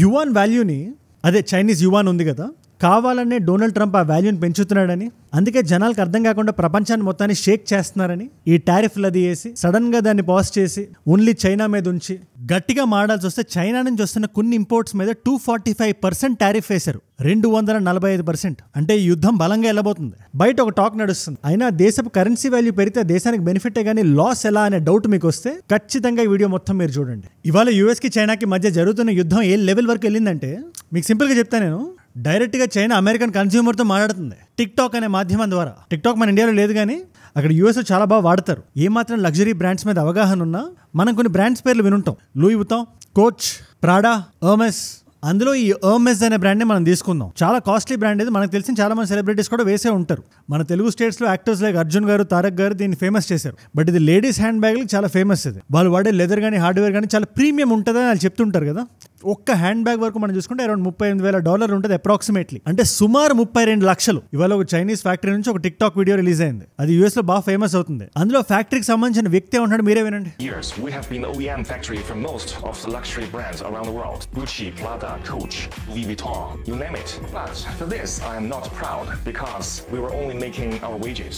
Yuan వాల్యూని, అదే Chinese yuan ఉంది కదా, కావాలనే డొనాల్డ్ ట్రంప్ ఆ వాల్యూని పెంచుతున్నాడని, అందుకే జనాలకు అర్థం కాకుండా ప్రపంచాన్ని మొత్తాన్ని షేక్ చేస్తున్నారని ఈ టారిఫ్లు అది వేసి సడన్ గా దాన్ని పాస్ చేసి ఓన్లీ చైనా మీద ఉంచి గట్టిగా మాడాల్సి వస్తే చైనా నుంచి వస్తున్న కొన్ని ఇంపోర్ట్స్ మీద 245% టారిఫ్ వేశారు. 245%. అంటే ఈ యుద్ధం బలంగా వెళ్ళబోతుంది. బయట ఒక టాక్ నడుస్తుంది. అయినా దేశపు కరెన్సీ వాల్యూ పెరిగితే దేశానికి బెనిఫిటే కానీ లాస్ ఎలా అనే డౌట్ మీకు వస్తే ఖచ్చితంగా ఈ వీడియో మొత్తం మీరు చూడండి. ఇవాళ యూఎస్ కి చైనాకి మధ్య జరుగుతున్న యుద్ధం ఏ లెవెల్ వరకు వెళ్ళిందంటే మీకు సింపుల్ గా చెప్తా నేను. డైరెక్ట్ గా చైనా అమెరికన్ కన్స్యూమర్ తో మాట్లాడుతుంది టిక్ టాక్ అనే మాధ్యమం ద్వారా. టిక్ టాక్ మన ఇండియాలో లేదు కానీ అక్కడ యూఎస్ చాలా బాగా వాడతారు. ఏమాత్రం లగ్జరీ బ్రాండ్స్ మీద అవగాహన ఉన్నా మనం కొన్ని బ్రాండ్స్ పేర్లు వినుంటాం. Louis Vuitton, Coach, Prada, Hermes. అందులో ఈ హెర్మెస్ అనే బ్రాండ్ని మనం తీసుకుందాం. చాలా కాస్ట్లీ బ్రాండ్ ఇది. మనకు తెలిసిన చాలా మంది సెలబ్రిటీస్ కూడా వేసే ఉంటారు. మన తెలుగు స్టేట్స్లో యాక్టర్స్ లైక్ అర్జున్ గారు, తారక్ గారు దీన్ని ఫేమస్ చేశారు. బట్ ఇది లేడీస్ హ్యాండ్ బ్యాగ్లకి చాలా ఫేమస్. ఇది వాళ్ళు వాడే లెదర్ కానీ హార్డ్వేర్ కానీ చాలా ప్రీమియం ఉంటుందని వాళ్ళు చెప్తుంటారు కదా. ఒక్క హ్యాండ్ బ్యాగ్ వరకు మనం చూసుకుంటే అరౌండ్ $38,000 ఉంటుంది అప్రాక్సిమేట్లీ. అంటే సుమారు 32 లక్షలు. ఇవాళ ఒక చైనీస్ ఫ్యాక్టరీ నుంచి ఒక టిక్ టాక్ వీడియో రిలీజ్ అయింది. అది యూఎస్ లో బాగా ఫేమస్ అవుతుంది. అందులో ఫ్యాక్టరీకి సంబంధించిన వ్యక్తి ఉంటాడు, మీరే వినండి. Years we have been OEM factory for most of the luxury brands around the world. Gucci, Prada, Coach, Louis Vuitton, you name it. But for this I am not proud because we were only making our wages.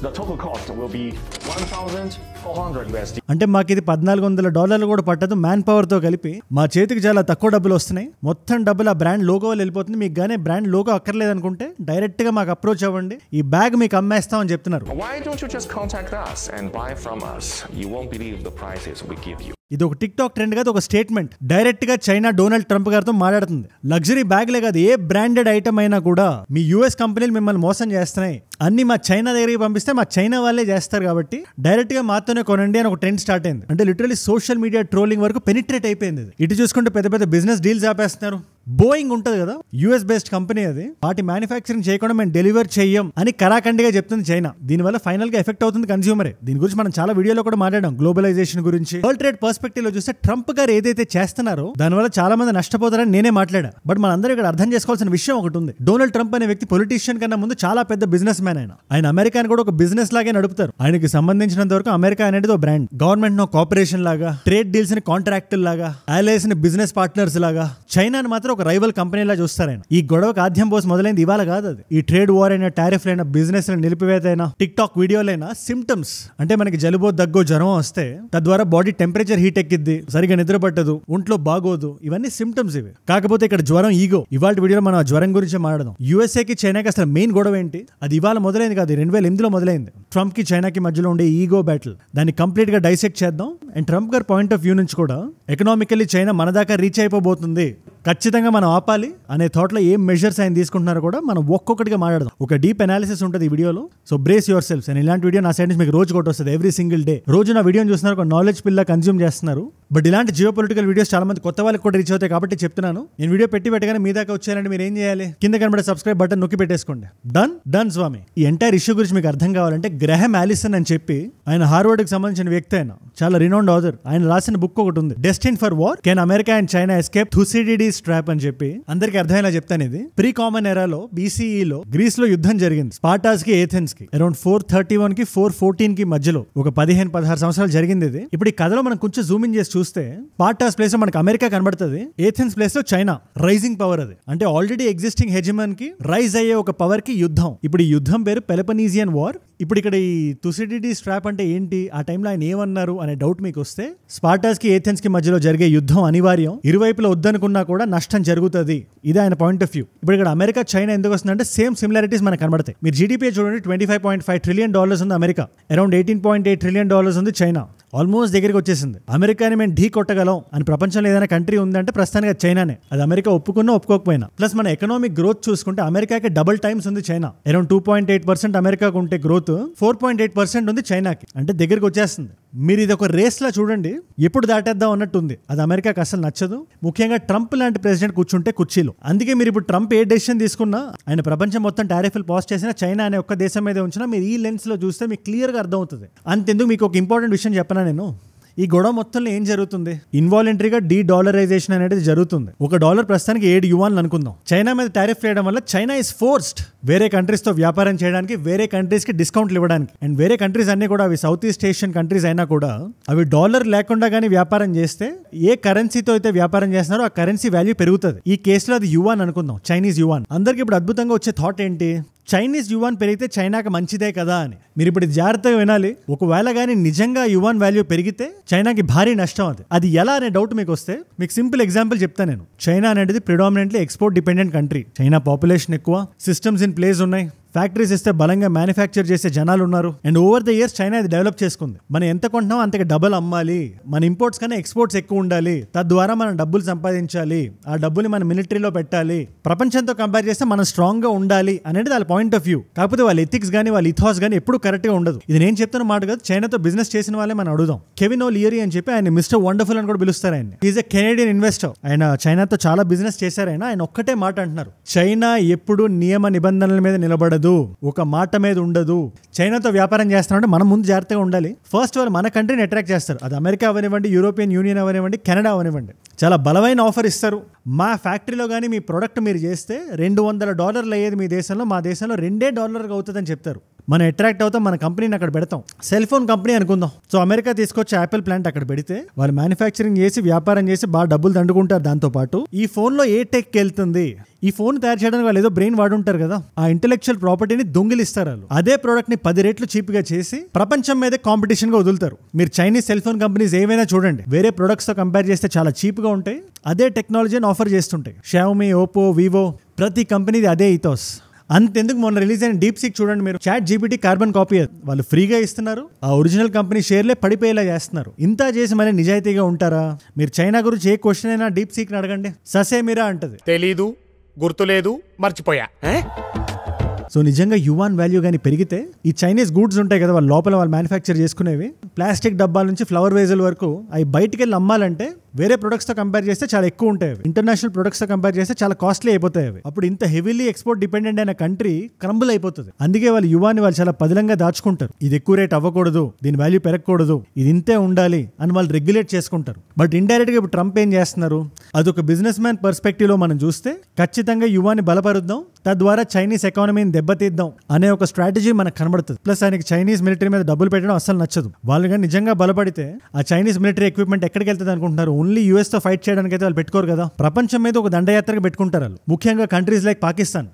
The total cost will be $1,400. అంటే మాకు ఇది $1,400 కూడా పట్టదు man power తో కలిపి. మా చేతికి చాలా తక్కువ డబ్బులు వస్తున్నాయి. మొత్తం డబ్బులు ఆ బ్రాండ్ లోగో వెళ్ళిపోతుంది. మీకు గానే బ్రాండ్ లోగో అక్కర్లేదు అనుకుంటే డైరెక్ట్ గా మాకు అప్రోచ్ అవ్వండి, ఈ బ్యాగ్ మీకు అమ్మేస్తామని చెప్తున్నారు. Why don't you just contact us and buy from us? You won't believe the prices we give you. ఇది ఒక టిక్ టాక్ ట్రెండ్ కాదు, ఒక స్టేట్మెంట్. డైరెక్ట్ గా చైనా డొనాల్డ్ ట్రంప్ గారితో మాట్లాడుతుంది. లగ్జరీ బ్యాగ్లే కాదు, ఏ బ్రాండెడ్ ఐటమ్ అయినా కూడా మీ యూఎస్ కంపెనీలు మిమ్మల్ని మోసం చేస్తున్నాయి, అన్ని మా చైనా దగ్గరికి పంపిస్తే మా చైనా వాళ్ళే చేస్తారు కాబట్టి డైరెక్ట్ గా మాతోనే కొనండి అని ఒక ట్రెండ్ స్టార్ట్ అయింది. అంటే లిటరలీ సోషల్ మీడియా ట్రోలింగ్ వరకు పెనిట్రేట్ అయిపోయింది. ఇటు చూసుకుంటే పెద్ద పెద్ద బిజినెస్ డీల్స్ ఆపేస్తున్నారు. బోయింగ్ ఉంటుంది కదా, యూఎస్ బేస్డ్ కంపెనీ అది. వాటి మ్యానుఫ్యాక్చరింగ్ చేయకుండా మేము డెలివర్ చెయ్యం అని కరాఖండిగా చెప్తుంది చైనా. దీనివల్ల ఫైనల్ గా ఎఫెక్ట్ అవుతుంది కన్స్యూమరే. దీని గురించి మనం చాలా వీడియోలో కూడా మాట్లాడాం, గ్లోబలైజేషన్ గురించి. వరల్డ్ ట్రేడ్ పర్స్పెక్టివ్ లో చూస్తే ట్రంప్ గారు ఏదైతే చేస్తున్నారో దానివల్ల చాలా మంది నష్టపోతారని నేనే మాట్లాడా. బట్ మనందరూ ఇక్కడ అర్థం చేసుకోవాల్సిన విషయం ఒకటి ఉంది. డొనాల్డ్ ట్రంప్ అనే వ్యక్తి పొలిటీషియన్ కన్నా ముందు చాలా పెద్ద బిజినెస్ మ్యాన్. ఆయన అమెరికాని కూడా ఒక బిజినెస్ లాగే నడుపుతారు. ఆయనకి సంబంధించినంత వరకు అమెరికా అనేది ఒక బ్రాండ్. గవర్నమెంట్ నో కార్పొరేషన్ లాగా, ట్రేడ్ డీల్స్ ని కాంట్రాక్ట్ లాగా, అలైస్ ని బిజినెస్ పార్ట్నర్స్ లాగా, చైనాని మాత్రం ఒక రైవల్ కంపెనీ లా చూస్తారు ఆయన. ఈ గొడవకు ఆద్యం పోసి మొదలైంది ఇవాళ కాదు. అది ఈ ట్రేడ్ వార్ అయినా, టారిఫ్ అయినా, బిజినెస్ నిలిపివేతైనా, టిక్ టాక్ వీడియోలైనా సిమ్టమ్స్. అంటే మనకి జలుబో, దగ్గో, జ్వరం వస్తే తద్వారా బాడీ టెంపరేచర్ హీట్ ఎక్కిద్ది, సరిగా నిద్ర పట్టదు, ఒంట్లో బాగోదు, ఇవన్నీ సిమ్టమ్స్ ఇవి. కాకపోతే ఇక్కడ జ్వరం ఈగో. ఇవాళ వీడియోలో మనం ఆ జ్వరం గురించి మాట్లాడదాం. యూఎస్ఏకి చైనాకి అసలు మెయిన్ గొడవ ఏంటి? అది ఇవాళ మొదలైంది కాదు, 2008లో మొదలైంది. ట్రంప్ కి చైనాకి మధ్యలో ఉండే ఈగో బ్యాటిల్. దాన్ని కంప్లీట్ గా డైసెక్ట్ చేద్దాం. అండ్ ట్రంప్ గారి పాయింట్ ఆఫ్ వ్యూ నుంచి కూడా ఎకనామికల్లీ చైనా మన దాకా రీచ్ అయిపోబోతుంది, ఖచ్చితంగా మనం ఆపాలి అనే థాట్ లో ఏం మెజర్స్ ఆయన తీసుకుంటున్నారో కూడా మనం ఒక్కొక్కటిగా మాట్లాడదాం. ఒక డీప్ అనాలిసిస్ ఉంటుంది ఈ వీడియోలో. So brace your selfs. And ఇలాంటి వీడియో నా సైడ్ నుంచి మీకు రోజు కొట్టి వస్తుంది, ఎవ్రీ సింగిల్ డే. రోజు నా వీడియోని చూస్తున్నారు, ఒక నాలెడ్జ్ పిల్ల కన్జ్యూమ్ చేస్తున్నారు. బట్ ఇలాంటి జియో పొలిటికల్ వీడియోస్ చాలా మంది కొత్త వాళ్ళకి కూడా రీచ్ అవుతాయి కాబట్టి చెప్తున్నాను. నేను వీడియో పెట్టగానే మీ దాకా వచ్చారంటే మీరు ఏం చేయాలి? కింద కనబడే సబ్స్క్రైబ్ బటన్ నొక్కి పెట్టేసుకోండి. డన్ స్వామి. ఈ ఎంటైర్ ఇష్యూ గురించి మీకు అర్థం కావాలంటే గ్రహం ఆలిసన్ అని చెప్పి ఆయన హార్వర్డ్ కి సంబంధించిన వ్యక్తి, ఆయన చాలా రినౌండ్ ఆథర్. ఆయన రాసిన బుక్ ఒకటి ఉంది, destined for war, can America and China escape Thucydides trap అని చెప్పి. అందరికి అర్థమయ్యేలా చెప్తాను. ఇది ప్రీ కామన్ ఎరాలో BCEలో గ్రీస్ లో యుద్ధం జరిగింది. స్పార్టాస్ కి ఏథెన్స్ కి అరౌండ్ 431 కి 414 కి మధ్యలో ఒక 15-16 సంవత్సరాలు జరిగింది ఇది. ఇప్పుడు ఈ కథలో మనం కొంచెం జూమ్ ఇన్ చేసి చూస్తే స్పార్టాస్ ప్లేస్ లో మనకి అమెరికా కనబడుతుంది, ఏథెన్స్ ప్లేస్ లో చైనా. రైజింగ్ పవర్ అది. అంటే ఆల్రెడీ ఎగ్జిస్టింగ్ హెజిమన్ కి రైజ్ అయ్యే ఒక పవర్ కి యుద్ధం. ఇప్పుడు ఈ యుద్ధం పేరు పెలపనీజియన్ వార్. ఇప్పుడు ఇక్కడ ఈ థుసిడిడీస్ ట్రాప్ అంటే ఏంటి, ఆ టైంలో ఆయన ఏమన్నారు అనే డౌట్ మీకు వస్తే, స్పార్టాస్ కి ఏథెన్స్ కి మధ్యలో జరిగే యుద్ధం అనివార్యం, ఇరువైపులో వద్దనుకున్నా కూడా నష్టం జరుగుతుంది. ఇది ఆయన పాయింట్ ఆఫ్ వ్యూ. ఇప్పుడు ఇక్కడ అమెరికా చైనా ఎందుకు వస్తుందంటే సేమ్ సిమిలారిటీస్ మనకు కనబడతాయి. మీరు జీడీపీ చూడండి, $25.5 ట్రిలియన్ ఉంది అమెరికా, అరౌండ్ $18.8 ట్రిలియన్ ఉంది చైనా. ఆల్మోస్ట్ దగ్గరికి వచ్చేసింది. అమెరికాని మేము ఢీ కొట్టగలం అని ప్రపంచంలో ఏదైనా కంట్రీ ఉందంటే ప్రస్తుతానికి చైనానే. అది అమెరికా ఒప్పుకున్నా ఒప్పుకోకపోయినా. ప్లస్ మన ఎకనామిక్ గ్రోత్ చూసుకుంటే అమెరికాకి డబుల్ టైమ్స్ ఉంది చైనా. అరౌండ్ 2.8% అమెరికాకు ఉంటే గ్రోత్ 4.8% ఉంది చైనాకి. అంటే దగ్గరికి వచ్చేస్తుంది. మీరు ఇది ఒక రేస్ లా చూడండి, ఎప్పుడు దాటేద్దాం అన్నట్టు ఉంది. అది అమెరికాకి అసలు నచ్చదు, ముఖ్యంగా ట్రంప్ లాంటి ప్రెసిడెంట్ కూర్చుంటే కుర్చీలో. అందుకే మీరు ఇప్పుడు ట్రంప్ ఏ డెసిషన్ తీసుకున్నా, ఆయన ప్రపంచం మొత్తం టారిఫ్లు పాస్ చేసినా, చైనా అనే ఒక్క దేశం మీద ఉంచినా, మీరు ఈ లెన్స్ లో చూస్తే మీకు క్లియర్ గా అర్థం అవుతుంది. అంతెందుకు మీకు ఒక ఇంపార్టెంట్ విషయం చెప్పనా నేను. ఈ గొడవ మొత్తంలో ఏం జరుగుతుంది? ఇన్వాలంటరీగా డీ-డాలరైజేషన్ అనేది జరుగుతుంది. ఒక డాలర్ ప్రస్తుతానికి 7 యువాన్లు అనుకుందాం. చైనా మీద టారిఫ్ వేయడం వల్ల చైనా ఇస్ ఫోర్స్డ్ వేరే కంట్రీస్ తో వ్యాపారం చేయడానికి, వేరే కంట్రీస్ కి డిస్కౌంట్లు ఇవ్వడానికి. అండ్ వేరే కంట్రీస్ అన్ని కూడా అవి సౌత్ ఈస్ట్ ఏషియన్ కంట్రీస్ అయినా కూడా అవి డాలర్ లేకుండా కానీ వ్యాపారం చేస్తే ఏ కరెన్సీతో అయితే వ్యాపారం చేస్తున్నారో ఆ కరెన్సీ వాల్యూ పెరుగుతుంది. ఈ కేసులో అది యువాన్ అనుకుందాం, చైనీస్ యువాన్. అందరికి ఇప్పుడు అద్భుతంగా వచ్చే థాట్ ఏంటి? చైనీస్ యువాన్ పెరిగితే చైనాకి మంచిదే కదా అని. మీరు ఇప్పుడు జాగ్రత్తగా వినాలి. ఒకవేళ కానీ నిజంగా యువాన్ వాల్యూ పెరిగితే చైనాకి భారీ నష్టం. అది ఎలా అనే డౌట్ మీకు వస్తే మీకు సింపుల్ ఎగ్జాంపుల్ చెప్తాను నేను. చైనా అనేది predominantly export dependent country. China population ఎక్కువ, సిస్టమ్స్ ఇన్ ప్లేస్ ఉన్నాయి, ఫ్యాక్టరీస్ ఇస్తే బలంగా మ్యానుఫ్యాక్చర్ చేసే జనాలు ఉన్నారు. And over the years China ఇది డెవలప్ చేసుకుంది. మనం ఎంత కొంటున్నాం అంతకి డబుల్ అమ్మాలి, మన ఇంపోర్ట్స్ కన్నా ఎక్స్పోర్ట్స్ ఎక్కువ ఉండాలి, తద్వారా మనం డబ్బులు సంపాదించాలి, ఆ డబ్బుని మన మిలిటరీలో పెట్టాలి, ప్రపంచంతో కంపేర్ చేస్తే మనం స్ట్రాంగ్ గా ఉండాలి అనేది వాళ్ళ పాయింట్ ఆఫ్ వ్యూ. కాకపోతే వాళ్ళ ఎథిక్స్ కానీ వాళ్ళ ఇథాస్ కానీ ఎప్పుడు కరెక్ట్ గా ఉండదు. ఇది నేను చెప్తున్న మాట కాదు, చైనాతో బిజినెస్ చేసిన వాళ్ళే మనం అడుగుదాం. కెవిన్ ఓలియరీ అని చెప్పి ఆయన మిస్టర్ వండర్ఫుల్ అని కూడా పిలుస్తారు. ఆయన ఈజ్ ఎ కెనేడియన్ ఇన్వెస్టర్. ఆయన చైనాతో చాలా బిజినెస్ చేశారు. ఆయన ఒక్కటే మాట అంటున్నారు, చైనా ఎప్పుడు నియమ నిబంధనల మీద నిలబడదు, ఒక మాట మీద ఉండదు. చైనాతో వ్యాపారం చేస్తున్నారంటే మనం ముందు జాగ్రత్తగా ఉండాలి. ఫస్ట్ వాళ్ళు మన కంట్రీని అట్రాక్ట్ చేస్తారు. అది అమెరికా అవనివ్వండి, యూరోపియన్ యూనియన్ అవనివ్వండి, కెనడా అవనివ్వండి. చాలా బలమైన ఆఫర్ ఇస్తారు. మా ఫ్యాక్టరీలో కానీ మీ ప్రోడక్ట్ మీరు చేస్తే $200 అయ్యేది మీ దేశంలో, మా దేశంలో $2 అవుతుందని చెప్తారు. మనం అట్రాక్ట్ అవుతాం, మన కంపెనీని అక్కడ పెడతాం. సెల్ ఫోన్ కంపెనీ అనుకుందాం. సో అమెరికా తీసుకొచ్చి యాపిల్ ప్లాంట్ అక్కడ పెడితే వాళ్ళు మ్యానుఫ్యాక్చరింగ్ చేసి వ్యాపారం చేసి బాగా డబ్బులు దండుకుంటారు. దాంతో పాటు ఈ ఫోన్ లో ఏ టెక్ వెళ్తుంది, ఈ ఫోన్ తయారు చేయడానికి వాళ్ళు ఏదో బ్రెయిన్ వాడుంటారు కదా, ఆ ఇంటెలెక్చువల్ ప్రాపర్టీని దొంగిలిస్తారు. వాళ్ళు అదే ప్రోడక్ట్ ని 10 రెట్లు చీప్ గా చేసి ప్రపంచం మీద కాంపిటీషన్ గా వదులుతారు. మీరు చైనీస్ సెల్ ఫోన్ కంపెనీస్ ఏవైనా చూడండి, వేరే ప్రొడక్ట్స్ తో కంపేర్ చేస్తే చాలా చీప్ గా ఉంటాయి, అదే టెక్నాలజీని ఆఫర్ చేస్తుంటాయి. షావోమీ, ఓపో, వివో, ప్రతి కంపెనీది అదే ఈథోస్. అంతెందుకు మొన్న రిలీజ్ అయిన డీప్ సీక్ చూడండి మీరు. చాట్ జీపీటీ కార్బన్ కాపీ వాళ్ళు ఫ్రీగా ఇస్తున్నారు, ఆ ఒరిజినల్ కంపెనీ షేర్లే పడిపోయేలా చేస్తున్నారు. ఇంత చేసి మరి నిజాయితీగా ఉంటారా? మీరు చైనా గురించి ఏ క్వశ్చన్ అయినా డీప్ సీక్ అడగండి, ససేమిరా అంటది, తెలీదు, గుర్తులేదు, మర్చిపోయా. సో నిజంగా యువాన్ వాల్యూ కానీ పెరిగితే ఈ చైనీస్ గూడ్స్ ఉంటాయి కదా, వాళ్ళ లోపల వాళ్ళు మ్యానుఫ్యాక్చర్ చేసుకునేవి, ప్లాస్టిక్ డబ్బాల నుంచి ఫ్లవర్ వేజుల వరకు, అవి బయటికి వెళ్ళి అమ్మాలంటే వేరే ప్రొడక్ట్స్ తో కంపేర్ చేస్తే చాలా ఎక్కువ ఉంటాయి. ఇంటర్నేషనల్ ప్రొడక్ట్స్ తో కంపేర్ చేస్తే చాలా కాస్ట్లీ అయిపోతాయి. అప్పుడు ఇంత హెవీలీ ఎక్స్పోర్ట్ డిపెండెంట్ అయిన కంట్రీ క్రంబుల్ అయిపోతుంది. అందుకే వాళ్ళు యువాన్ని వాళ్ళు చాలా పదిలంగా దాచుకుంటారు. ఇది ఎక్కువ రేట్ అవ్వకూడదు, దీని వాల్యూ పెరగకూడదు, ఇది ఇంతే ఉండాలి అని వాళ్ళు రెగ్యులేట్ చేసుకుంటారు. బట్ ఇండైరెక్ట్ గా ఇప్పుడు ట్రంప్ ఏం చేస్తున్నారు, అదొక బిజినెస్ మ్యాన్ పర్స్పెక్టివ్ లో మనం చూస్తే ఖచ్చితంగా యువాన్ని బలపరుద్దాం, తద్వారా చైనీస్ ఎకానమీని దెబ్బతీద్దాం అనే ఒక స్ట్రాటజీ మనకు కనబడుతుంది. ప్లస్ ఆయనకి చైనీస్ మిలిటరీ మీద డబ్బులు పెట్టడం అసలు నచ్చదు. వాళ్ళు కానీ నిజంగా బలపడితే ఆ చైనీస్ మిలిటరీ ఎక్విప్మెంట్ ఎక్కడికి వెళ్తుంది అనుకుంటున్నారు? ఓన్లీ యూఎస్ తో ఫైట్ చేయడానికి అయితే వాళ్ళు పెట్టుకోరు కదా, ప్రపంచం మీద ఒక దండయాత్రగా పెట్టుకుంటారు వాళ్ళు. ముఖ్యంగా కంట్రీస్ లైక్ పాకిస్తాన్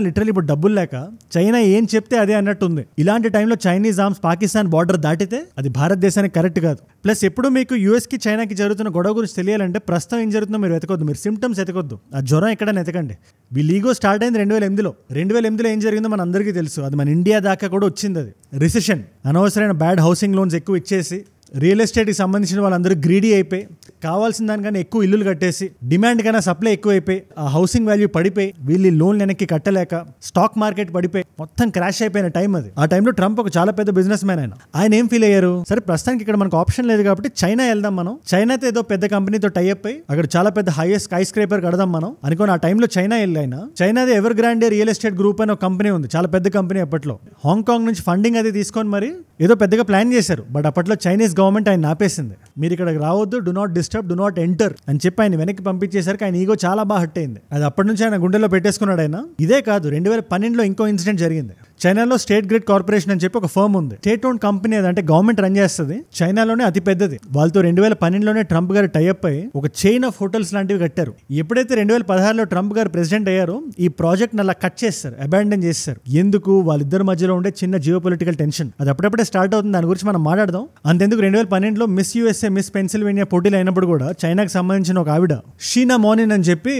లిటరల్లీ ఇప్పుడు డబ్బులు లేక చైనా ఏం చెప్తే అదే అన్నట్టుంది. ఇలాంటి టైంలో చైనీస్ ఆర్మ్స్ పాకిస్తాన్ బార్డర్ దాటితే అది భారతదేశానికి కరెక్ట్ కాదు. ప్లస్ ఎప్పుడు మీకు యూఎస్ కి చైనాకి జరుగుతున్న గొడవ గురించి తెలియాలంటే ప్రస్తుతం ఏం జరుగుతుందో మీరు వెతకొద్దు, మీరు సిమ్టమ్స్ ఎతకొద్దు, ఆ జ్వరం ఎక్కడైనా ఎతకండి. వీళ్ళ ఈగో స్టార్ట్ అయింది 2008లో ఏం జరిగిందో మన అందరికీ తెలుసు. అది మన ఇండియా దాకా కూడా వచ్చింది. అది రిసెషన్, అనవసరమైన బ్యాడ్ హౌసింగ్ లోన్స్ ఎక్కువ ఇచ్చేసి రియల్ ఎస్టేట్కి సంబంధించిన వాళ్ళందరూ గ్రీడీ అయిపోయి కావాల్సిన దానికన్నా ఎక్కువ ఇల్లులు కట్టేసి డిమాండ్ కన్నా సప్లై ఎక్కువ అయిపోయి ఆ హౌసింగ్ వాల్యూ పడిపోయి వీళ్ళు లోన్లు వెనక్కి కట్టలేక స్టాక్ మార్కెట్ పడిపోయి మొత్తం క్రాష్ అయిపోయిన టైం అది. ఆ టైంలో ట్రంప్ ఒక చాలా పెద్ద బిజినెస్ మ్యాన్. ఆయన ఏం ఫీల్ అయ్యారు, సరే ప్రస్తుతానికి ఇక్కడ మనకు ఆప్షన్ లేదు కాబట్టి చైనా వెళ్దాం, మనం చైనాతో ఏదో పెద్ద కంపెనీతో టైఅప్ అయ్యి అక్కడ చాలా పెద్ద హైయెస్ట్ స్కై స్క్రేపర్ కడదాం మనం అనుకోని ఆ టైంలో చైనా వెళ్ళిన చైనాది Evergrande real estate group అని ఒక కంపెనీ ఉంది, చాలా పెద్ద కంపెనీ. అప్పట్లో హాంకాంగ్ నుంచి ఫండింగ్ అది తీసుకొని మరి ఏదో పెద్దగా ప్లాన్ చేశారు. బట్ అప్పట్లో చైనీస్ గవర్నమెంట్ ఆయన ఆపేసింది. మీరు ఇక్కడికి రావద్దు, do not disturb, do not enter అని చెప్పి ఆయన వెనక్కి పంపించేసరికి ఆయన ఈగో చాలా బాగా హట్ అయింది. అది అప్పటి నుంచి ఆయన గుండెలో పెట్టేసుకున్నాడు. ఆయన ఇదే కాదు, 2012లో ఇంకో ఇన్సిడెంట్ జరిగింది. చైనాలో స్టేట్ గ్రిడ్ కార్పొరేషన్ అని చెప్పి ఒక ఫర్మ్ ఉంది, స్టేట్ ఓన్ కంపెనీ. అదంటే గవర్నమెంట్ రన్ చేస్తుంది, చైనాలోనే అతి పెద్దది. వాళ్ళతో 2012లోనే ట్రంప్ గారు టైఅప్ అయ్యి ఒక చైన్ ఆఫ్ హోటల్స్ లాంటివి కట్టారు. ఎప్పుడైతే 2016లో ట్రంప్ గారు ప్రెసిడెంట్ అయ్యారో ఈ ప్రాజెక్ట్ అలా కట్ చేస్తారు, అబాండన్ చేస్తారు. ఎందుకు? వాళ్ళిద్దరి మధ్యలో ఉండే చిన్న జియో పొలిటికల్ టెన్షన్. అది అప్పుడప్పుడే స్టార్ట్ అవుతుంది, దాని గురించి మనం మాట్లాడదాం. అంతెందుకు 2012లో మిస్ యూఎస్ఏ, మిస్ పెన్సిల్వేనియా పోటీలు అయినప్పుడు కూడా చైనాకి సంబంధించిన ఒక ఆవిడ షీనా మోనిన్ అని చెప్పి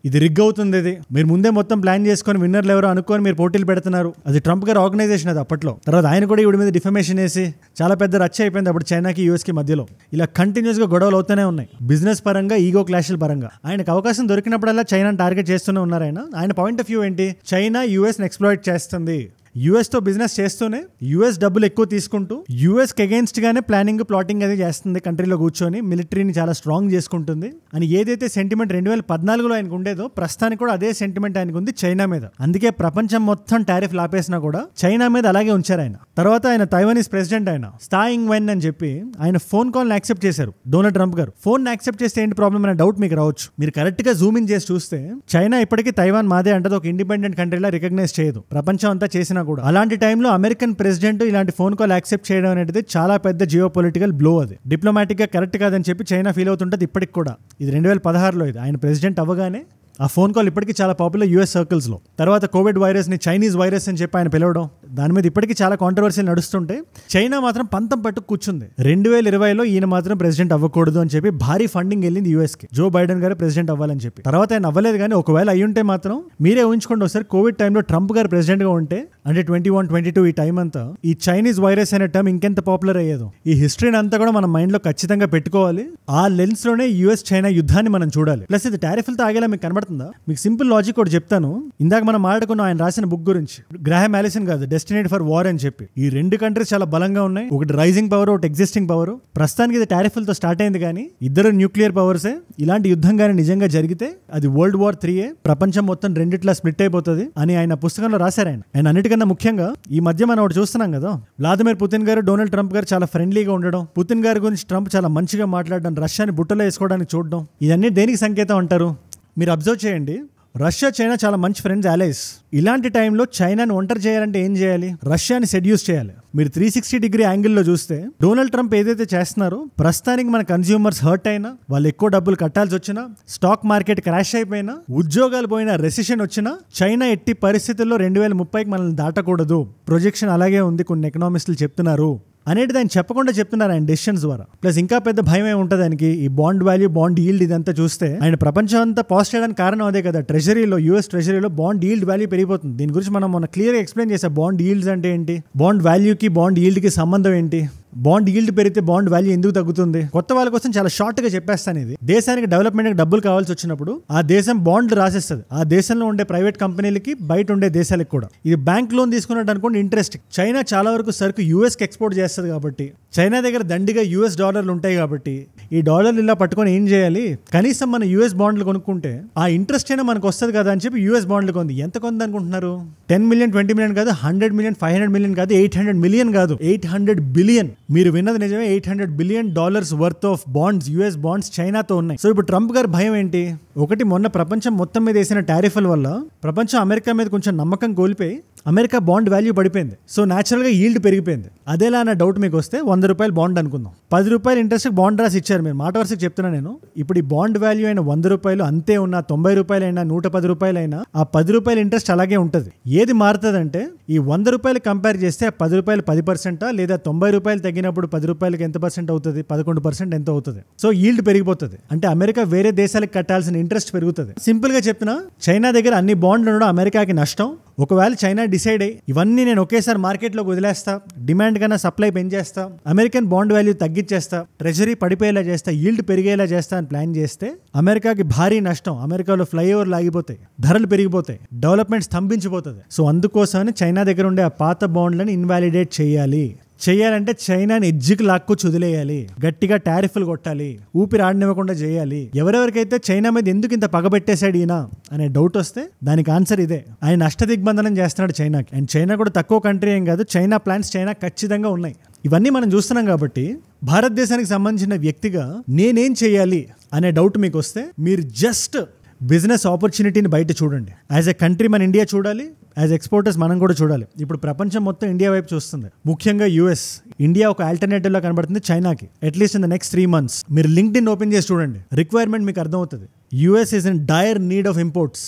ఇది రిగ్ అవుతుంది, ఇది మీరు ముందే మొత్తం ప్లాన్ చేసుకొని విన్నర్లు ఎవరో అనుకొని మీరు పోటీలు పెడుతున్నారు, అది ట్రంప్ గారు ఆర్గనైజేషన్ అది అప్పట్లో. తర్వాత ఆయన కూడా ఈవిడ మీద డిఫమేషన్ వేసి చాలా పెద్ద రచ్చ అయిపోయింది అప్పుడు చైనాకి యూఎస్కి మధ్యలో. ఇలా కంటిన్యూస్ గా గొడవలు అవుతూనే ఉన్నాయి, బిజినెస్ పరంగా, ఈగో క్లాషుల పరంగా. ఆయనకు అవకాశం దొరికినప్పుడల్లా చైనాని టార్గెట్ చేస్తూనే ఉన్నారు. ఆయన పాయింట్ ఆఫ్ వ్యూ ఏంటి, చైనా యూఎస్ ని ఎక్స్ప్లాయిట్ చేస్తుంది, యుఎస్ తో బిజినెస్ చేస్తూనే యుఎస్ డబ్బులు ఎక్కువ తీసుకుంటూ యుఎస్ కి అగేన్స్ట్ గానే ప్లానింగ్ ప్లాటింగ్ అది చేస్తుంది కంట్రీలో కూర్చొని, మిలిటరీని చాలా స్ట్రాంగ్ చేసుకుంటుంది అని ఏదైతే సెంటిమెంట్ 2014లో ఆయనకు ఉండేదో ప్రస్తుతానికి కూడా అదే సెంటిమెంట్ ఆయనకు ఉంది చైనా మీద. అందుకే ప్రపంచం మొత్తం టారిఫ్ లాపేసినా కూడా చైనా మీద అలాగే ఉంచారు ఆయన. తర్వాత ఆయన తైవానీస్ ప్రెసిడెంట్ ఆయన స్తాయింగ్ వెన్ అని చెప్పి ఆయన ఫోన్ కాల్ యాక్సెప్ట్ చేశారు డొనాల్డ్ ట్రంప్ గారు. ఫోన్ యాక్సెప్ట్ చేస్తే ఏంటి ప్రాబ్లం అనే డౌట్ మీకు రావచ్చు. మీరు కరెక్ట్ గా జూమ్ ఇన్ చేసి చూస్తే చైనా ఇప్పటికీ తైవాన్ మాదే అంటది, ఒక ఇండిపెండెంట్ కంట్రీలా రికగ్నైజ్ చేయదు ప్రపంచం అంతా చేసినా కూడా. అలాంటి టైంలో అమెరికన్ ప్రెసిడెంట్ ఇలాంటి ఫోన్ కాల్ యాక్సెప్ట్ చేయడం అనేది చాలా పెద్ద జియో పొలిటికల్ బ్లో. అది డిప్లొమాటిక్ గా కరెక్ట్ కాదని చెప్పి చైనా ఫీల్ అవుతుంటది ఇప్పటికి కూడా. ఇది 2016లో ఇది ఆయన ప్రెసిడెంట్ అవ్వగానే ఆ ఫోన్ కాల్ ఇప్పటికీ చాలా పాపులర్ యూఎస్ సర్కిల్స్ లో. తర్వాత కోవిడ్ వైరస్ ని చైనీస్ వైరస్ అని చెప్పి ఆయన పిలవడం, దాని మీద ఇప్పటికీ చాలా కాంట్రవర్సీలు నడుస్తుంటే చైనా మాత్రం పంతం పట్టు కూర్చుంది. 2020లో ఈయన మాత్రం ప్రెసిడెంట్ అవ్వకూడదు అని చెప్పి భారీ ఫండింగ్ వెళ్ళింది యూఎస్ కి, జో బైడెన్ గారు ప్రెసిడెంట్ అవ్వాలని చెప్పి. తర్వాత ఆయన అవ్వలేదు, కానీ ఒకవేళ అయ్యుంటే మాత్రం మీరే ఊహించుకోండి ఒకసారి కోవిడ్ టైంలో ట్రంప్ గారు ప్రెసిడెంట్ గా ఉంటే, అంటే 21-22 ఈ టైం అంతా ఈ చైనీస్ వైరస్ అనే టర్మ్ ఇంకెంత పాపులర్ అయ్యేదో. ఈ హిస్టరీని అంతా కూడా మన మైండ్ లో ఖచ్చితంగా పెట్టుకోవాలి. ఆ లెన్స్ లోనే యుఎస్ చైనా యుద్ధాన్ని మనం చూడాలి. ప్లస్ ఇది టారిఫ్లతో ఆగేలా మీకు కనబడుతుందా? మీకు సింపుల్ లాజిక్ ఒకటి చెప్తాను. ఇందాక మనం మాట్లాడుకున్నాం ఆయన రాసిన బుక్ గురించి, గ్రాహం ఆలిసన్ కాదు, డెస్టినేటెడ్ ఫర్ వార్ అని చెప్పి. ఈ రెండు కంట్రీస్ చాలా బలంగా ఉన్నాయి, ఒకటి రైజింగ్ పవర్, ఒకటి ఎగ్జిస్టింగ్ పవర్. ప్రస్తుతానికి ఇది టారిఫ్లతో స్టార్ట్ అయింది, కానీ ఇద్దరు న్యూక్లియర్ పవర్సే. ఇలాంటి యుద్ధం కానీ నిజంగా జరిగితే అది World War III, ప్రపంచం మొత్తం రెండిట్లా స్ప్లిట్ అయిపోతుంది అని ఆయన పుస్తకంలో రాశారు. ఆయన అన్నిటికన్నా ముఖ్యంగా ఈ మధ్య మనం ఒకటి చూస్తున్నాం కదా, వ్లాదిమిర్ పుతిన్ గారు డొనాల్డ్ ట్రంప్ గారు చాలా ఫ్రెండ్లీగా ఉండడం, పుతిన్ గారి గురించి ట్రంప్ చాలా మంచిగా మాట్లాడడం, రష్యాని బుట్టలో వేసుకోవడానికి చూడడం, ఇవన్నీ దేనికి సంకేతం అంటారు? మీరు అబ్జర్వ్ చేయండి, రష్యా చైనా చాలా మంచి ఫ్రెండ్స్, అలైస్. ఇలాంటి టైంలో చైనాని ఒంటరి చేయాలంటే ఏం చేయాలి? రష్యాని సెడ్యూస్ చేయాలి. మీరు 360-degree యాంగిల్లో చూస్తే డొనాల్డ్ ట్రంప్ ఏదైతే చేస్తున్నారో, ప్రస్తుతానికి మన కన్స్యూమర్స్ హర్ట్ అయినా, వాళ్ళు ఎక్కువ డబ్బులు కట్టాల్సి వచ్చినా, స్టాక్ మార్కెట్ క్రాష్ అయిపోయినా, ఉద్యోగాలు పోయినా, రెసిషన్ వచ్చినా, చైనా ఎట్టి పరిస్థితుల్లో 2030కి మనల్ని దాటకూడదు, ప్రొజెక్షన్ అలాగే ఉంది, కొన్ని ఎకనామిస్టులు చెప్తున్నారు అనేది ఆయన చెప్పకుండా చెప్తున్నారు ఆయన డెసిషన్స్ ద్వారా. ప్లస్ ఇంకా పెద్ద భయం ఏమి ఉంటుంది ఆయనకి, ఈ బాండ్ వాల్యూ, బాండ్ ఈల్డ్ ఇదంతా చూస్తే ఆయన ప్రపంచం అంతా పాస్ చేయడానికి కారణం అదే కదా. ట్రెజరీలో, యూఎస్ ట్రెజరీలో బాండ్ ఈల్డ్ వాల్యూ పెరిగిపోతుంది. దీని గురించి మనం మొన్న క్లియర్గా ఎక్స్ప్లెయిన్ చేసాం. బాండ్ ఈల్డ్స్ అంటే ఏంటి, బాండ్ వాల్యూకి బాండ్ ఈల్డ్కి సంబంధం ఏంటి, బాండ్ ఈల్డ్ పెరిగితే బాండ్ వాల్యూ ఎందుకు తగ్గుతుంది. కొత్త వాళ్ళ కోసం చాలా షార్ట్ గా చెప్పేస్తాను. ఇది దేశానికి డెవలప్మెంట్ డబ్బులు కావాల్సి వచ్చినప్పుడు ఆ దేశం బాండ్లు రాసేస్తుంది, ఆ దేశంలో ఉండే ప్రైవేట్ కంపెనీలకి, బయట ఉండే దేశాలకు కూడా. ఇది బ్యాంక్ లోన్ తీసుకున్నట్టు అనుకోండి, ఇంట్రెస్ట్. చైనా చాలా వరకు సరుకు యూఎస్ కి ఎక్స్పోర్ట్ చేస్తుంది కాబట్టి, చైనా దగ్గర దండిగా యూఎస్ డాలర్లు ఉంటాయి కాబట్టి, ఈ డాలర్లు ఇలా పట్టుకొని ఏం చేయాలి, కనీసం మన యూఎస్ బాండ్లు కొనుక్కుంటే ఆ ఇంట్రెస్ట్ అయినా మనకు వస్తుంది కదా అని చెప్పి యూఎస్ బాండ్లు కొంది. ఎంత కొంది అనుకుంటున్నారు? 10 మిలియన్, 20 మిలియన్ కాదు, 100 మిలియన్, 500 మిలియన్ కాదు, 800 మిలియన్ కాదు, 800 బిలియన్. మీరు విన్నది నిజమే, $800 billion worth of wands, US bonds చైనాతో ఉన్నాయి. సో ఇప్పుడు ట్రంప్ గారి భయం ఏంటి? ఒకటి, మొన్న ప్రపంచం మొత్తం మీద వేసిన టారిఫ్ల వల్ల ప్రపంచం అమెరికా మీద కొంచెం నమ్మకం కోల్పోయి అమెరికా బాండ్ వాల్యూ పడిపోయింది. సో న్యాచురల్ గా ఈల్డ్ పెరిగిపోయింది. అదేలా అన్న డౌట్ మీకు వస్తే ₹100 బాండ్ అనుకుందాం, ₹10 ఇంట్రెస్ట్ బాండ్ రాసి ఇచ్చారు. మీరు మాట వరుసకి చెప్తున్నా నేను. ఇప్పుడు ఈ బాండ్ వాల్యూ అయిన ₹100 అంతే ఉన్నా, ₹90 అయినా, ₹110 అయినా, ఆ ₹10 ఇంట్రెస్ట్ అలాగే ఉంటుంది. ఏది మారుతుందంటే ఈ ₹100 కంపేర్ చేస్తే ఆ ₹10 10%, లేదా ₹90 తగ్గినప్పుడు ₹10 ఎంత పర్సెంట్ అవుతుంది? 11% ఎంత అవుతుంది? సో ఈల్డ్ పెరిగిపోతుంది. అంటే అమెరికా వేరే దేశాలకు కట్టాల్సిన ఇంట్రెస్ట్ పెరుగుతుంది. సింపుల్ గా చెప్తున్నా, చైనా దగ్గర అన్ని బాండ్లు ఉండడం అమెరికాకి నష్టం. ఒకవేళ చైనా డిసైడ్ అయ్యి ఇవన్నీ నేను ఒకేసారి మార్కెట్లోకి వదిలేస్తా, డిమాండ్ కన్నా సప్లై పెంచేస్తా, అమెరికన్ బాండ్ వాల్యూ తగ్గించేస్తా, ట్రెజరీ పడిపోయేలా చేస్తా, ఈల్డ్ పెరిగేలా చేస్తా అని ప్లాన్ చేస్తే అమెరికాకి భారీ నష్టం. అమెరికాలో ఫ్లైఓవర్లు ఆగిపోతాయి, ధరలు పెరిగిపోతాయి, డెవలప్మెంట్ స్తంభించిపోతుంది. సో అందుకోసమని చైనా దగ్గర ఉండే ఆ పాత బాండ్లను ఇన్వాలిడేట్ చేయాలంటే చైనాని ఎడ్జికి లాక్కు వదిలేయాలి, గట్టిగా టారిఫ్లు కొట్టాలి, ఊపిరి ఆడనివ్వకుండా చేయాలి. ఎవరెవరికైతే చైనా మీద ఎందుకు ఇంత పగబెట్టేశాడు ఈయన అనే డౌట్ వస్తే దానికి ఆన్సర్ ఇదే. ఆయన అష్టదిగ్బంధనం చేస్తున్నాడు చైనాకి. అండ్ చైనా కూడా తక్కువ కంట్రీ ఏం కాదు, చైనా ప్లాన్స్ చైనా ఖచ్చితంగా ఉన్నాయి. ఇవన్నీ మనం చూస్తున్నాం కాబట్టి భారతదేశానికి సంబంధించిన వ్యక్తిగా నేనేం చేయాలి అనే డౌట్ మీకు వస్తే మీరు జస్ట్ బిజినెస్ ఆపర్చునిటీని బయట చూడండి. యాజ్ ఎ కంట్రీ మన ఇండియా చూడాలి, యాజ్ ఎక్స్పోర్టర్స్ మనం కూడా చూడాలి. ఇప్పుడు ప్రపంచం మొత్తం ఇండియా వైపు చూస్తుంది, ముఖ్యంగా యూఎస్. ఇండియా ఒక ఆల్టర్నేటివ్ లా కనబడుతుంది చైనాకి, at least in the next 3 months. మీరు లింక్డ్ఇన్ ఓపెన్ చేసి చూడండి, రిక్వైర్మెంట్ మీకు అర్థమవుతుంది. US is in డైర్ need of imports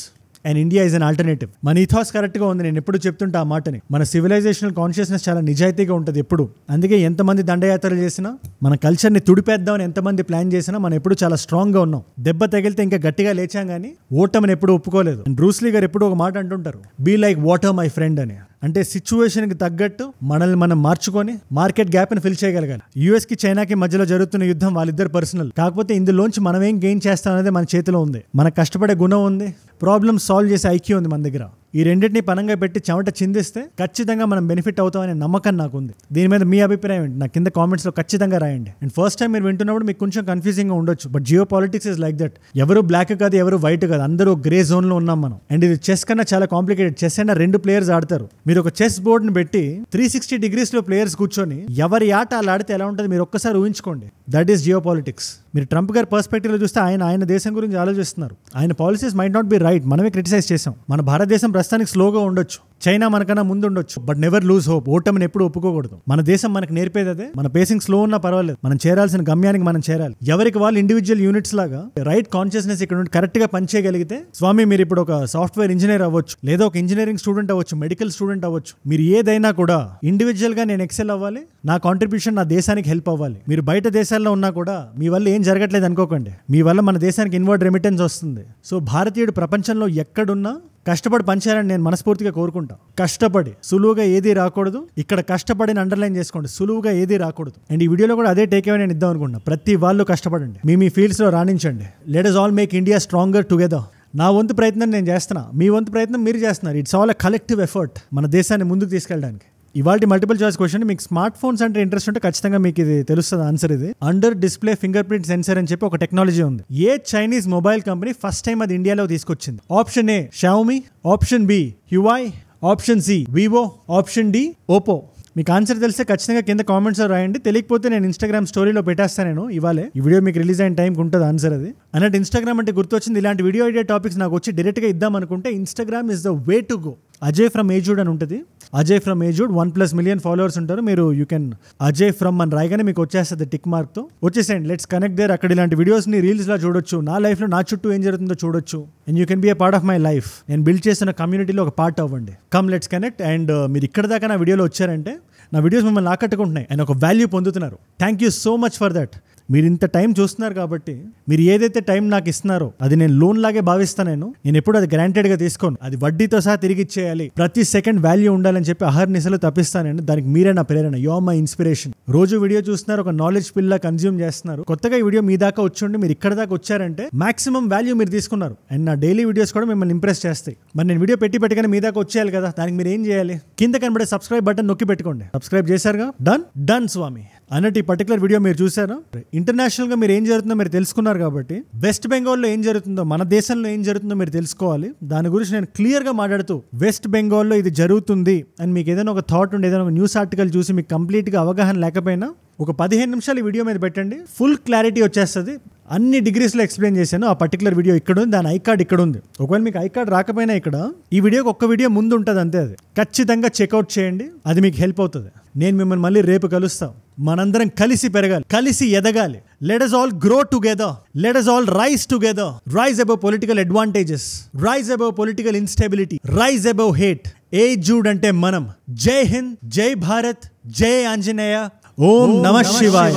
and India is an alternative. మన ఇథాస్ కరెక్ట్గా ఉంది, నేను ఎప్పుడు చెప్తుంటా ఆ మాటని. మన సివిలైజేషనల్ కాన్షియస్నెస్ చాలా నిజాయితీగా ఉంటుంది ఎప్పుడు. అందుకే ఎంతమంది దండయాత్రలు చేసినా, మన కల్చర్ని తుడిపేద్దామని ఎంతమంది ప్లాన్ చేసినా మనం ఎప్పుడు చాలా స్ట్రాంగ్గా ఉన్నాం. దెబ్బ తగిలితే ఇంకా గట్టిగా లేచాం, కానీ ఓటమిని ఎప్పుడు ఒప్పుకోలేదు. బ్రూస్లీ గారు ఎప్పుడు ఒక మాట అంటుంటారు, be like water my friend అని. అంటే సిచ్యువేషన్కి తగ్గట్టు మనల్ని మనం మార్చుకొని మార్కెట్ గ్యాప్ని ఫిల్ చేయగలగాలి. యూఎస్కి చైనాకి మధ్యలో జరుగుతున్న యుద్ధం వాళ్ళిద్దరు పర్సనల్, కాకపోతే ఇందులోంచి మనం ఏం గెయిన్ చేస్తాం అనేది మన చేతిలో ఉంది. మన కష్టపడే గుణం ఉంది, ప్రాబ్లమ్ సాల్వ్ చేసే ఐక్యూ ఉంది మన దగ్గర. ఈ రెండింటిని పనంగా పెట్టి చెమట చిందిస్తే ఖచ్చితంగా మనం బెనిఫిట్ అవుతామనే నమ్మకం నాకు ఉంది. దీని మీద మీ అభిప్రాయం ఏంటి నాకు కింద కామెంట్స్ లో ఖచ్చితంగా రాయండి. అండ్ ఫస్ట్ టైం మీరు వింటున్నప్పుడు మీకు కొంచెం కన్ఫ్యూజింగ్ గా ఉండొచ్చు, but geo politics is like that. ఎవరు బ్లాక్ కాదు, ఎవరు వైట్ కాదు, అందరూ గ్రే జోన్ లో ఉన్నాం మనం. అండ్ ఇది చెస్ కన్నా చాలా కాంప్లికేటెడ్. చెస్ అయినా 2 ప్లేయర్స్ ఆడతారు. మీరు ఒక చెస్ బోర్డ్ ని పెట్టి 360 degrees లో ప్లేయర్స్ కూర్చొని ఎవరి ఆట అలా ఆడితే ఎలా ఉంటుంది మీరు ఒక్కసారి ఊహించుకోండి. That is geo politics. మీరు ట్రంప్ గారి పర్స్పెక్టివ్ లో చూస్తే ఆయన దేశం గురించి ఆలోచిస్తున్నారు. ఆయన policies might not be right, మనమే క్రిటిసైజ్ చేసాం. మన భారతదేశం ప్రస్తుతానికి స్లోగా ఉండొచ్చు, చైనా మనకన్నా ముందు ఉండొచ్చు, బట్ నెవర్ లూజ్ హోప్. ఓటమిని ఎప్పుడు ఒప్పుకోకూడదు. మన దేశం మనకు నేర్పేది అదే. మన పేసింగ్ స్లో ఉన్నా పర్వాలేదు, మనం చేరాల్సిన గమ్యానికి మనం చేరాలి. ఎవరికి వాళ్ళు ఇండివిజువల్ యూనిట్స్ లాగా రైట్ కాన్షియస్నెస్ ఇక్కడ నుండి కరెక్ట్ గా పనిచేయగలిగితే, స్వామి మీరు ఇప్పుడు ఒక సాఫ్ట్వేర్ ఇంజనీర్ అవ్వచ్చు, లేదా ఒక ఇంజనీరింగ్ స్టూడెంట్ అవ్వచ్చు, మెడికల్ స్టూడెంట్ అవ్వచ్చు, మీరు ఏదైనా కూడా ఇండివిజువల్ గా నేను ఎక్సెల్ అవ్వాలి, నా కాంట్రిబ్యూషన్ నా దేశానికి హెల్ప్ అవ్వాలి. మీరు బయట దేశాల్లో ఉన్నా కూడా మీ వల్ల ఏం జరగట్లేదు అనుకోకండి, మీ వల్ల మన దేశానికి ఇన్వర్డ్ రెమిటెన్స్ వస్తుంది. సో భారతీయుడు ప్రపంచంలో ఎక్కడున్నా కష్టపడి పనిచేయాలని నేను మనస్ఫూర్తిగా కోరుకుంటా. కష్టపడి సులువుగా ఏది రాకూడదు. ఇక్కడ కష్టపడిని అండర్లైన్ చేసుకోండి, సులువుగా ఏది రాకూడదు. అండ్ ఈ వీడియోలో కూడా అదే టేక్ అవే నేను ఇద్దాం అనుకుంటున్నా. ప్రతి వాళ్ళు కష్టపడండి, మీ ఫీల్డ్స్ లో రాణించండి. Let us all make India stronger together. నా వంతు ప్రయత్నం నేను చేస్తున్నా, మీ వంతు ప్రయత్నం మీరు చేస్తున్నారు. It's all a collective effort మన దేశాన్ని ముందుకు తీసుకెళ్ళడానికి. ఇవాళ మల్టిపుల్ చాయిస్ క్వశ్చన్. మీకు స్మార్ట్ ఫోన్స్ అంటే ఇంట్రెస్ట్ ఉంటే ఖచ్చితంగా మీకు ఇది తెలుస్తుంది ఆన్సర్. ఇది under display finger print sensor అని చెప్పి ఒక టెక్నాలజీ ఉంది. ఏ Chinese mobile company first time అది ఇండియాలో తీసుకొచ్చింది? Option A Xiaomi, option B Huawei, option C Vivo, option D Oppo. మీకు ఆన్సర్ తెలిస్తే ఖచ్చితంగా కింద కామెంట్స్ లో రాయండి. తెలియకపోతే నేను ఇన్స్టాగ్రామ్ స్టోరీలో పెట్టేస్తాను. నేను ఇవాళే ఈ వీడియో మీకు రిలీజ్ అయిన టైంకి ఉంటుంది ఆన్సర్ అది. అన్నట్టు ఇన్స్టాగ్రామ్ అంటే గుర్తొచ్చింది. ఇలాంటి వీడియో ఐడియా టాపిక్స్ నాకు వచ్చి డైరెక్ట్ గా ఇద్దాం అనుకుంటే Instagram is the way to go. Ajay from ఏజూడ్ అని ఉంటుంది. అజయ్ ఫ్రమ్ ఏజూడ్ 1+ million ఫాలోవర్స్ ఉంటారు. మీరు యూ కెన్ అజయ్ ఫ్రమ్ అని రాయగానే మీకు వచ్చేస్తుంది టిక్ మార్క్ తో. వచ్చేసేయండి, లెట్స్ కనెక్ట్ దేర్. అక్కడ ఇలాంటి వీడియోస్ ని రీల్స్ లా చూడొచ్చు, నా లైఫ్ లో నా చుట్టూ ఏం జరుగుతుందో చూడొచ్చు. And you can be a part of my life. నేను బిల్డ్ చేసిన కమ్యూనిటీలో ఒక పార్ట్ అవ్వండి. Come let's connect. అండ్ మీరు ఇక్కడ దాకా నా వీడియోలో వచ్చారంటే నా వీడియోస్ మిమ్మల్ని ఆకట్టుకుంటున్నాయి అండ్ ఒక వాల్యూ పొందుతున్నారు. Thank you so much for that. మీరు ఇంత టైం చూస్తున్నారు కాబట్టి, మీరు ఏదైతే టైం నాకు ఇస్తున్నారో అది నేను లోన్ లాగే భావిస్తాను. నేను ఎప్పుడు అది గ్రాంటెడ్ గా తీసుకోను. అది వడ్డీతో సహా తిరిగి ఇచ్చేయాలి, ప్రతి సెకండ్ వాల్యూ ఉండాలని చెప్పి అహర్నిశలు తప్పిస్తాను. దానికి మీరే నా ప్రేరణ. You are my inspiration. రోజు వీడియో చూస్తున్నారు, ఒక నాలెడ్జ్ పిల్ల కన్జ్యూమ్ చేస్తున్నారు. కొత్తగా ఈ వీడియో మీ దాకా వచ్చి మీరు ఇక్కడ దాకా వచ్చారంటే మాక్సిమం వాల్యూ మీరు తీసుకున్నారు. అండ్ నా డైలీ వీడియోస్ కూడా మిమ్మల్ని ఇంప్రెస్ చేస్తాయి. మరి నేను వీడియో పెట్టగానే మీ దాకా వచ్చేయాలి కదా, దానికి మీరు ఏం చేయాలి? కింద కనబడే సబ్స్క్రైబ్ బటన్ నొక్కి పెట్టుకోండి. సబ్స్క్రైబ్ చేశారుగా, డన్ స్వామి అన్నట్టు. ఈ పర్టికులర్ వీడియో మీరు చూసారా? ఇంటర్నేషనల్ గా మీరు ఏం జరుగుతుందో మీరు తెలుసుకున్నారు కాబట్టి, వెస్ట్ బెంగాల్లో ఏం జరుగుతుందో, మన దేశంలో ఏం జరుగుతుందో మీరు తెలుసుకోవాలి. దాని గురించి నేను క్లియర్ గా మాట్లాడుతూ, వెస్ట్ బెంగాల్లో ఇది జరుగుతుంది అని మీకు ఏదైనా ఒక థాట్ ఉండి, ఏదైనా ఒక న్యూస్ ఆర్టికల్ చూసి మీకు కంప్లీట్ గా అవగాహన లేకపోయినా ఒక 15 నిమిషాలు ఈ వీడియో మీద పెట్టండి, ఫుల్ క్లారిటీ వచ్చేస్తుంది. అన్ని డిగ్రీస్లో ఎక్స్ప్లెయిన్ చేశాను. ఆ పర్టికులర్ వీడియో ఇక్కడ ఉంది, దాని ఐ కార్డ్ ఇక్కడ ఉంది. ఒకవేళ మీకు ఐ కార్డ్ రాకపోయినా ఇక్కడ ఈ వీడియోకి ఒక్క వీడియో ముందు ఉంటుంది అంతే. అది ఖచ్చితంగా చెక్అవుట్ చేయండి, అది మీకు హెల్ప్ అవుతుంది. నేను మిమ్మల్ని మళ్ళీ రేపు కలుస్తాం. మనందరం కలిసి పెరగాలి, కలిసి ఎదగాలి. Let us all grow together. Let us all rise together. Rise above political advantages. Rise above political instability. Rise above hate. ఏజూడ్ అంటే మనం. జై హింద్, జై భారత్, జై ఆంజనేయ. ఓం నమః శివాయ.